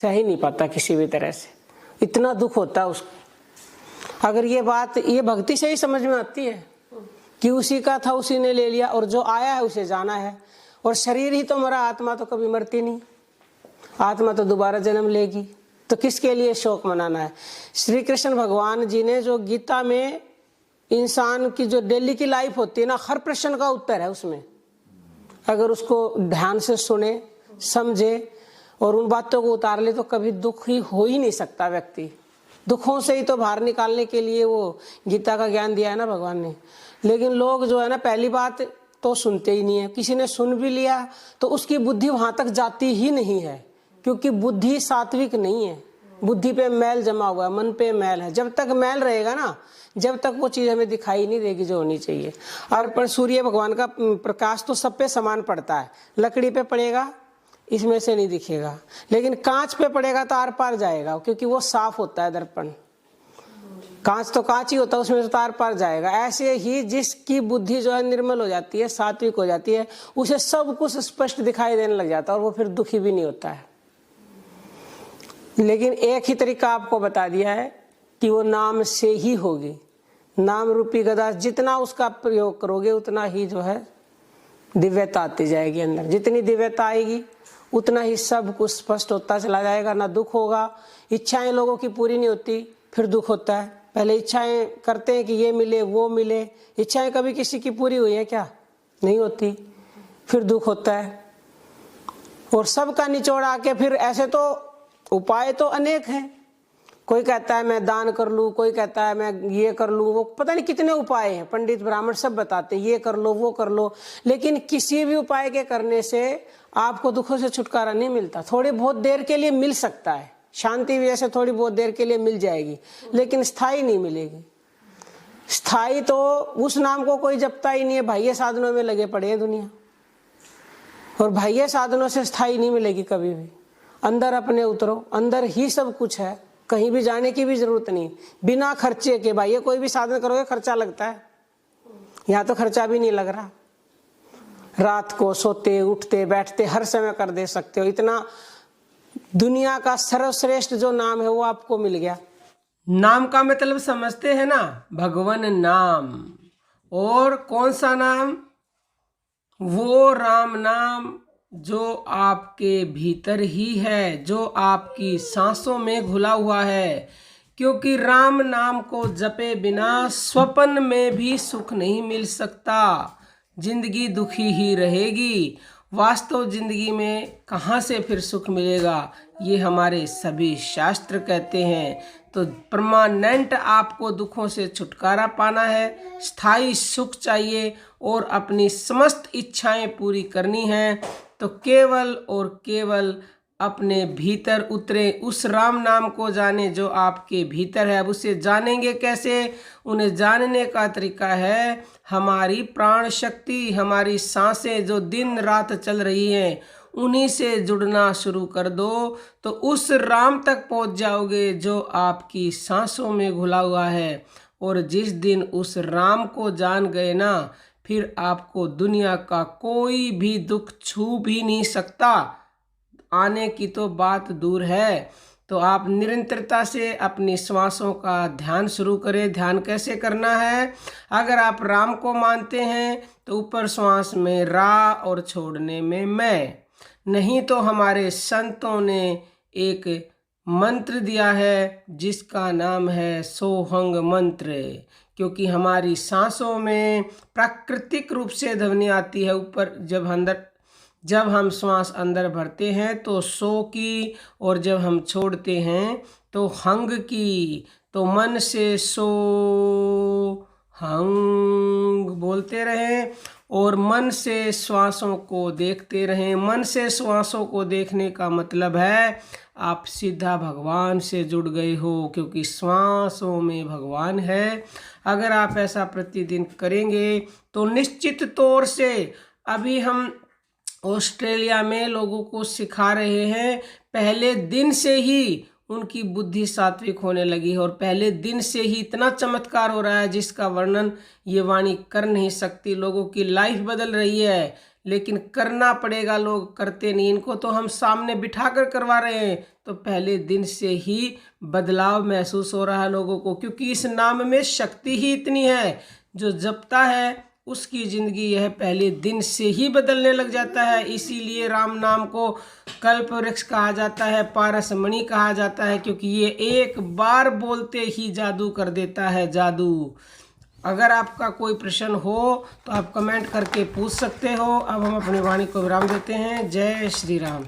सह ही नहीं पाता किसी भी तरह से, इतना दुख होता है उसको। अगर ये बात ये भक्ति से ही समझ में आती है कि उसी का था उसी ने ले लिया, और जो आया है उसे जाना है, और शरीर ही तो मरा, आत्मा तो कभी मरती नहीं, आत्मा तो दोबारा जन्म लेगी, तो किसके लिए शोक मनाना है। श्री कृष्ण भगवान जी ने जो गीता में इंसान की जो डेली की लाइफ होती है ना, हर प्रश्न का उत्तर है उसमें, अगर उसको ध्यान से सुने समझे और उन बातों को उतार ले तो कभी दुख ही हो ही नहीं सकता व्यक्ति। दुखों से ही तो बाहर निकालने के लिए वो गीता का ज्ञान दिया है ना भगवान ने। लेकिन लोग जो है ना, पहली बात तो सुनते ही नहीं है, किसी ने सुन भी लिया तो उसकी बुद्धि वहां तक जाती ही नहीं है, क्योंकि बुद्धि सात्विक नहीं है, बुद्धि पे मैल जमा हुआ है, मन पे मैल है। जब तक मैल रहेगा ना, जब तक वो चीज हमें दिखाई नहीं देगी जो होनी चाहिए। और पर सूर्य भगवान का प्रकाश तो सब पे समान पड़ता है, लकड़ी पे पड़ेगा इसमें से नहीं दिखेगा, लेकिन कांच पे पड़ेगा तो आर पार जाएगा, क्योंकि वो साफ होता है दर्पण। कांच तो कांच ही होता है, उसमें से तार पार जाएगा। ऐसे ही जिसकी बुद्धि जो है निर्मल हो जाती है, सात्विक हो जाती है, उसे सब कुछ स्पष्ट दिखाई देने लग जाता है और वो फिर दुखी भी नहीं होता है। लेकिन एक ही तरीका आपको बता दिया है कि वो नाम से ही होगी। नाम रूपी गदा जितना उसका प्रयोग करोगे उतना ही जो है दिव्यता आती जाएगी अंदर। जितनी दिव्यता आएगी उतना ही सब कुछ स्पष्ट होता चला जाएगा, ना दुख होगा। इच्छाएं लोगों की पूरी नहीं होती, फिर दुख होता है। पहले इच्छाएं करते हैं कि ये मिले वो मिले, इच्छाएं कभी किसी की पूरी हुई है क्या? नहीं होती, फिर दुख होता है। और सबका निचोड़ आके फिर ऐसे तो उपाय तो अनेक हैं। कोई कहता है मैं दान कर लूं, कोई कहता है मैं ये कर लूं, वो पता नहीं कितने उपाय हैं, पंडित ब्राह्मण सब बताते हैं ये कर लो वो कर लो। लेकिन किसी भी उपाय के करने से आपको दुखों से छुटकारा नहीं मिलता। थोड़ी बहुत देर के लिए मिल सकता है, शांति भी जैसे थोड़ी बहुत देर के लिए मिल जाएगी, लेकिन स्थायी नहीं मिलेगी। स्थायी तो उस नाम को कोई जपता ही नहीं है, बाह्य साधनों में लगे पड़े हैं दुनिया, और बाह्य साधनों से स्थायी नहीं मिलेगी कभी भी। अंदर अपने उतरो, अंदर ही सब कुछ है, कहीं भी जाने की भी जरूरत नहीं। बिना खर्चे के बाह्य कोई भी साधन करोगे खर्चा लगता है, यहाँ तो खर्चा भी नहीं लग रहा। रात को सोते उठते बैठते हर समय कर दे सकते हो। इतना दुनिया का सर्वश्रेष्ठ जो नाम है वो आपको मिल गया। नाम का मतलब समझते हैं ना, भगवान नाम। और कौन सा नाम? वो राम नाम जो आपके भीतर ही है, जो आपकी सांसों में घुला हुआ है। क्योंकि राम नाम को जपे बिना स्वप्न में भी सुख नहीं मिल सकता, जिंदगी दुखी ही रहेगी। वास्तव जिंदगी में कहाँ से फिर सुख मिलेगा, ये हमारे सभी शास्त्र कहते हैं। तो परमानेंट आपको दुखों से छुटकारा पाना है, स्थायी सुख चाहिए और अपनी समस्त इच्छाएं पूरी करनी है, तो केवल और केवल अपने भीतर उतरे, उस राम नाम को जाने जो आपके भीतर है। अब उसे जानेंगे कैसे? उन्हें जानने का तरीका है हमारी प्राण शक्ति, हमारी सांसें जो दिन रात चल रही हैं, उन्हीं से जुड़ना शुरू कर दो, तो उस राम तक पहुंच जाओगे जो आपकी सांसों में घुला हुआ है। और जिस दिन उस राम को जान गए ना, फिर आपको दुनिया का कोई भी दुख छू भी नहीं सकता। आने की तो बात दूर है। तो आप निरंतरता से अपनी श्वासों का ध्यान शुरू करें। ध्यान कैसे करना है? अगर आप राम को मानते हैं तो ऊपर श्वास में रा और छोड़ने में मैं। नहीं तो हमारे संतों ने एक मंत्र दिया है जिसका नाम है सोहंग मंत्र। क्योंकि हमारी सांसों में प्राकृतिक रूप से ध्वनि आती है ऊपर, जब हम श्वास अंदर भरते हैं तो सो की, और जब हम छोड़ते हैं तो हंग की। तो मन से सो हंग बोलते रहें और मन से श्वासों को देखते रहें। मन से श्वासों को देखने का मतलब है आप सीधा भगवान से जुड़ गए हो, क्योंकि श्वासों में भगवान है। अगर आप ऐसा प्रतिदिन करेंगे तो निश्चित तौर से, अभी हम ऑस्ट्रेलिया में लोगों को सिखा रहे हैं, पहले दिन से ही उनकी बुद्धि सात्विक होने लगी है, और पहले दिन से ही इतना चमत्कार हो रहा है जिसका वर्णन ये वाणी कर नहीं सकती। लोगों की लाइफ बदल रही है, लेकिन करना पड़ेगा, लोग करते नहीं। इनको तो हम सामने बिठा कर करवा रहे हैं तो पहले दिन से ही बदलाव महसूस हो रहा है लोगों को, क्योंकि इस नाम में शक्ति ही इतनी है। जो जपता है उसकी जिंदगी यह पहले दिन से ही बदलने लग जाता है। इसीलिए राम नाम को कल्प वृक्ष कहा जाता है, पारस मणि कहा जाता है, क्योंकि ये एक बार बोलते ही जादू कर देता है, जादू। अगर आपका कोई प्रश्न हो तो आप कमेंट करके पूछ सकते हो। अब हम अपनी वाणी को विराम देते हैं। जय श्री राम।